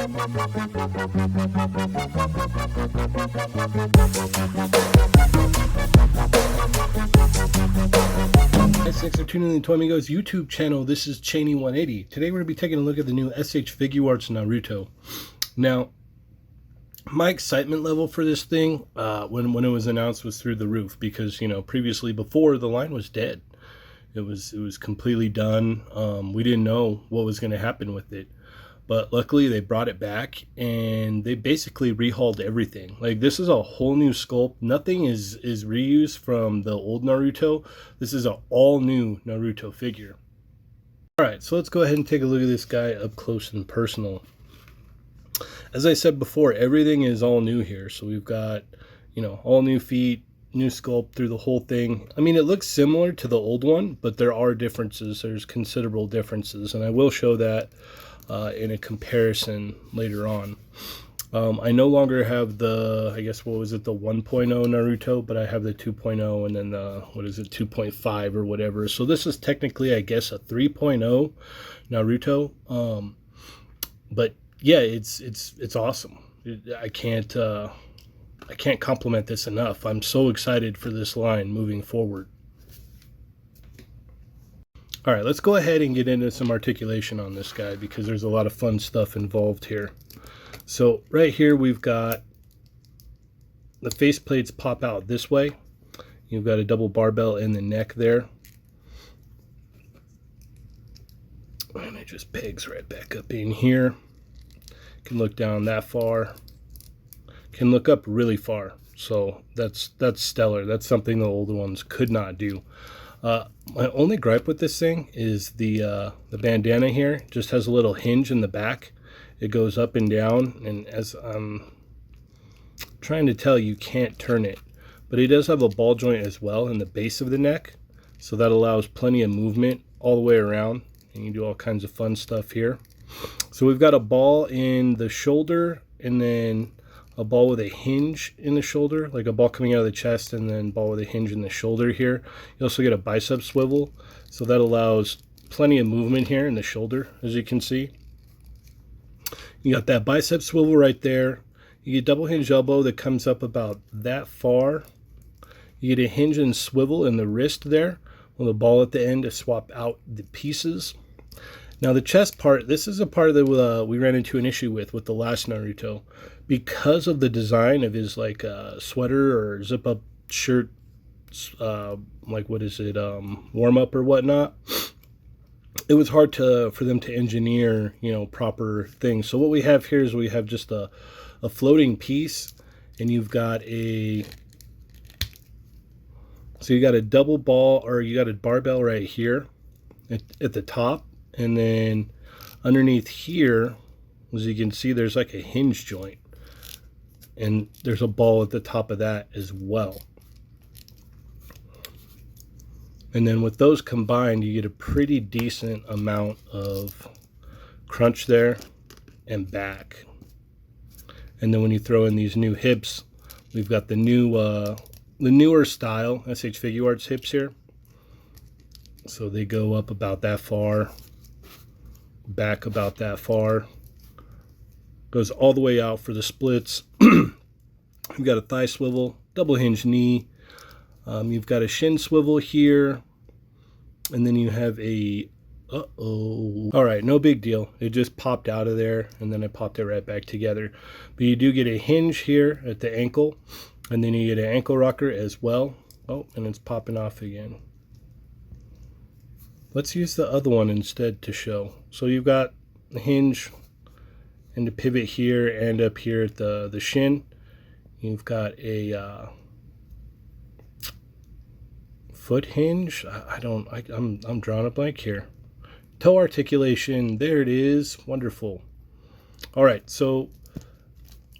Thanks for tuning in to Amigos YouTube channel. This is Cheney180. Today we're going to be taking a look at the new SH Figuarts Naruto. Now, my excitement level for this thing when it was announced was through the roof because, you know, previously before the line was dead. It was completely done. We didn't know what was going to happen with it. But luckily they brought it back and they basically rehauled everything. Like, this is a whole new sculpt. Nothing is reused from the old Naruto. This is an all new Naruto figure. Alright, so let's go ahead and take a look at this guy up close and personal. As I said before, everything is all new here. So we've got, you know, all new feet, new sculpt through the whole thing. I mean, it looks similar to the old one, but there are differences. There's considerable differences, and I will show that in a comparison later on. I no longer have the, I guess, what was it, the 1.0 Naruto, but I have the 2.0 and then the, what is it, 2.5 or whatever. So this is technically, I guess, a 3.0 Naruto. But yeah, it's awesome. I can't compliment this enough. I'm so excited for this line moving forward. All right, let's go ahead and get into some articulation on this guy because there's a lot of fun stuff involved here. So right here we've got the face plates pop out this way. You've got a double barbell in the neck there. And it just pegs right back up in here. Can look down that far. Can look up really far. So that's stellar. That's something the older ones could not do. My only gripe with this thing is the bandana here just has a little hinge in the back. It goes up and down, and as I'm trying to tell, you can't turn it. But it does have a ball joint as well in the base of the neck, so that allows plenty of movement all the way around, and you can do all kinds of fun stuff here. So we've got a ball in the shoulder, and then a ball with a hinge in the shoulder, like a ball coming out of the chest, and then ball with a hinge in the shoulder here. You also get a bicep swivel, so that allows plenty of movement here in the shoulder, as you can see. You got that bicep swivel right there. You get double hinge elbow that comes up about that far. You get a hinge and swivel in the wrist there, with a ball at the end to swap out the pieces. Now the chest part, this is a part that we ran into an issue with the last Naruto. Because of the design of his like sweater or zip up shirt, like what is it, warm up or whatnot, it was hard for them to engineer, you know, proper things. So what we have here is we have just a floating piece, and you've got a, so you got a double ball, or you got a barbell right here at the top, and then underneath here, as you can see, there's like a hinge joint. And there's a ball at the top of that as well. And then with those combined, you get a pretty decent amount of crunch there and back. And then when you throw in these new hips, we've got the newer style SH Figuarts hips here. So they go up about that far, back about that far. Goes all the way out for the splits. You've got a thigh swivel, double hinge knee. You've got a shin swivel here. And then you have a, all right, no big deal. It just popped out of there, and then I popped it right back together. But you do get a hinge here at the ankle, and then you get an ankle rocker as well. Oh, and it's popping off again. Let's use the other one instead to show. So you've got the hinge and the pivot here and up here at the shin. You've got a foot hinge. I'm drawing a blank here. Toe articulation. There it is. Wonderful. All right, so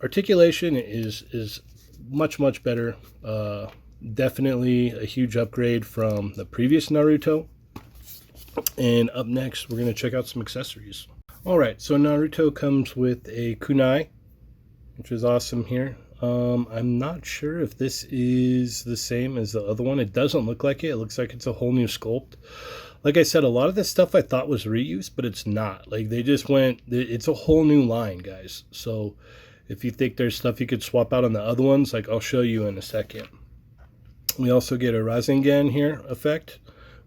articulation is much better. Definitely a huge upgrade from the previous Naruto. And up next, we're going to check out some accessories. Alright, so Naruto comes with a kunai, which is awesome here. I'm not sure if this is the same as the other one. It doesn't look like it. It looks like it's a whole new sculpt. Like I said, a lot of this stuff I thought was reused, but it's not. Like they just went, it's a whole new line, guys. So if you think there's stuff you could swap out on the other ones, like I'll show you in a second. We also get a Rasengan here effect,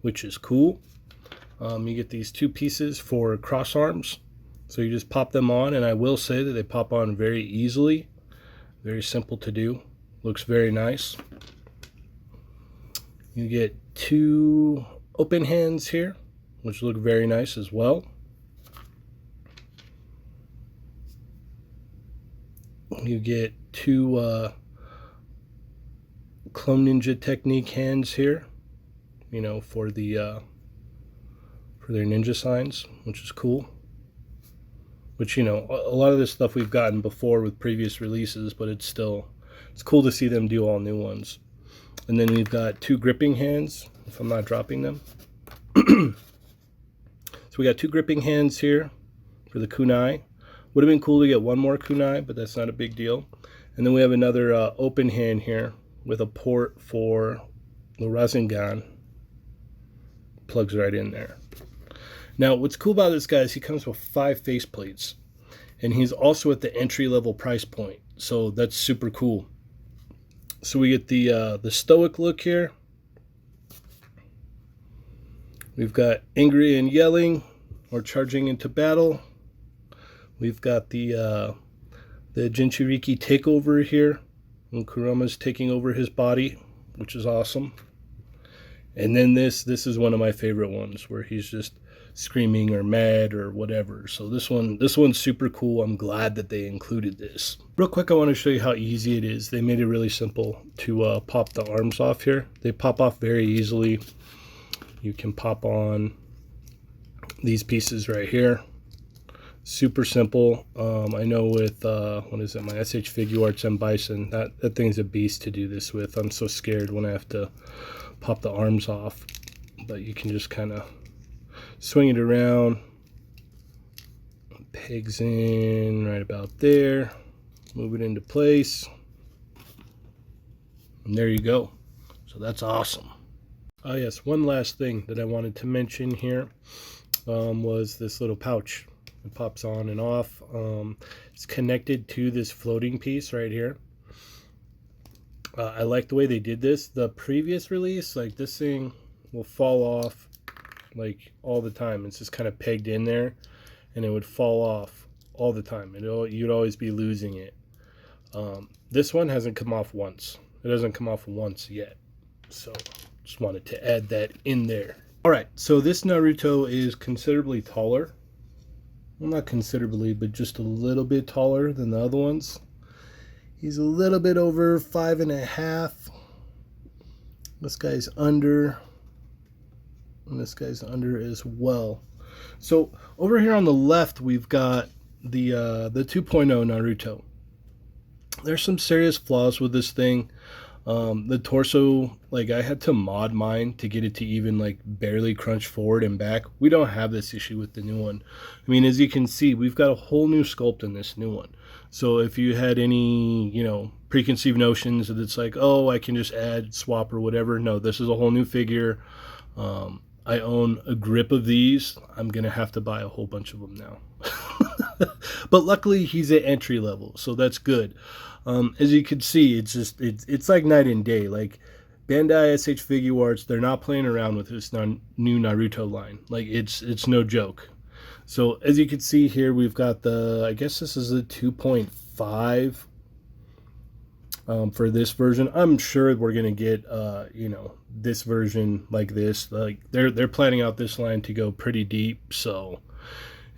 which is cool. You get these two pieces for cross arms. So you just pop them on, and I will say that they pop on very easily. Very simple to do. Looks very nice. You get two open hands here, which look very nice as well. You get two Clone Ninja Technique hands here, you know, for the for their ninja signs, which is cool. Which, you know, a lot of this stuff we've gotten before with previous releases, but it's cool to see them do all new ones. And then we've got two gripping hands, if I'm not dropping them. So we got two gripping hands here for the Kunai. Would have been cool to get one more Kunai, but that's not a big deal. And then we have another open hand here with a port for the Rasengan. Plugs right in there. Now, what's cool about this guy is he comes with 5 faceplates, and he's also at the entry-level price point, so that's super cool. So we get the stoic look here. We've got angry and yelling, or charging into battle. We've got the Jinchuriki takeover here, when Kurama's taking over his body, which is awesome. And then this is one of my favorite ones, where he's just screaming or mad or whatever. So this one's super cool. I'm glad that they included this. Real quick, I want to show you how easy it is. They made it really simple to pop the arms off here. They pop off very easily. You can pop on these pieces right here. Super simple. I know with what is it, my SH Figuarts and Bison, that thing's a beast to do this with. I'm so scared when I have to pop the arms off, but you can just kind of swing it around, pegs in right about there, move it into place, and there you go. So that's awesome. Yes, one last thing that I wanted to mention here was this little pouch. It pops on and off. It's connected to this floating piece right here. I like the way they did this. The previous release, like this thing will fall off like all the time. It's just kind of pegged in there, and it would fall off all the time. You'd always be losing it. This one hasn't come off once. It doesn't come off once yet. So just wanted to add that in there. All right, so this Naruto is considerably taller. Well, not considerably, but just a little bit taller than the other ones. He's a little bit over 5.5. This guy's under. And this guy's under as well. So over here on the left, we've got the 2.0 Naruto. There's some serious flaws with this thing. The torso, like I had to mod mine to get it to even like barely crunch forward and back. We don't have this issue with the new one. I mean, as you can see, we've got a whole new sculpt in this new one. So if you had any, you know, preconceived notions that it's like, oh, I can just add, swap or whatever. No, this is a whole new figure. I own a grip of these. I'm going to have to buy a whole bunch of them now. But luckily he's at entry level, so that's good. As you can see, it's like night and day. Like Bandai SH Figuarts, they're not playing around with this new Naruto line. Like it's no joke. So as you can see here, we've got I guess this is a 2.5 for this version. I'm sure we're gonna get you know, this version like this. Like they're planning out this line to go pretty deep, so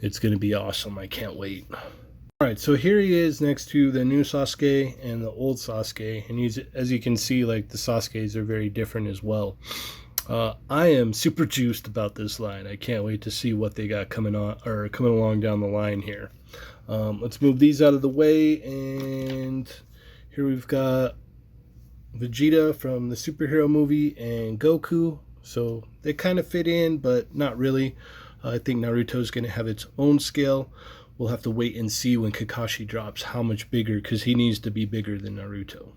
it's gonna be awesome. I can't wait. Alright, so here he is next to the new Sasuke and the old Sasuke, and as you can see, like the Sasukes are very different as well. I am super juiced about this line. I can't wait to see what they got coming along down the line here. Let's move these out of the way, and here we've got Vegeta from the superhero movie and Goku. So they kind of fit in, but not really. I think Naruto's going to have its own scale. we'll have to wait and see when Kakashi drops how much bigger, because he needs to be bigger than Naruto.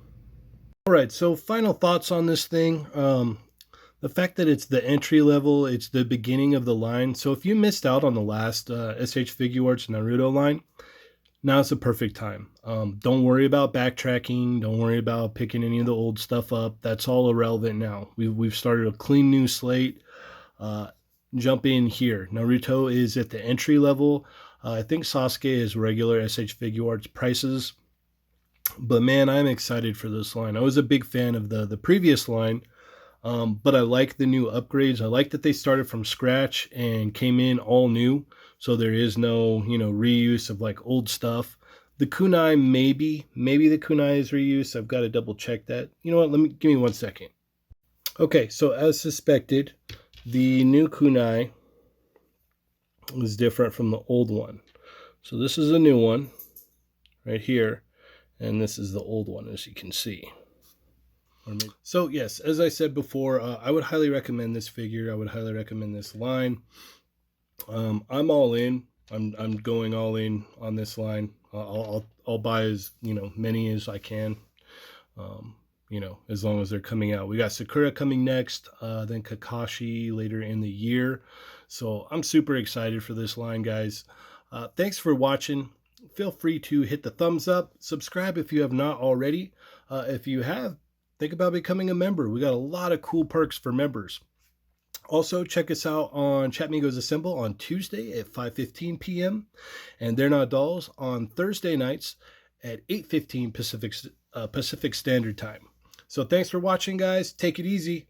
Alright, so final thoughts on this thing. The fact that it's the entry level, it's the beginning of the line. So if you missed out on the last SH Figuarts Naruto line, now's the perfect time. Don't worry about backtracking. Don't worry about picking any of the old stuff up. That's all irrelevant now. We've started a clean new slate. Jump in here. Naruto is at the entry level. I think Sasuke is regular SH Figuarts prices. But man, I'm excited for this line. I was a big fan of the previous line. But I like the new upgrades. I like that they started from scratch and came in all new. So there is no, reuse of like old stuff. The Kunai, maybe the Kunai is reuse. I've got to double check that. You know what? Give me 1 second. Okay, so as suspected, the new Kunai is different from the old one. So this is a new one right here, and this is the old one, as you can see. So yes, as I said before, I would highly recommend this figure. I would highly recommend this line. I'm all in. I'm going all in on this line. I'll buy as many as I can. As long as they're coming out. We got Sakura coming next, then Kakashi later in the year. So I'm super excited for this line, guys. Thanks for watching. Feel free to hit the thumbs up, subscribe if you have not already. If you have, think about becoming a member. We got a lot of cool perks for members. Also, check us out on Chatmigos Assemble on Tuesday at 5:15 p.m. and They're Not Dolls on Thursday nights at 8:15 Pacific Standard Time. So thanks for watching, guys. Take it easy.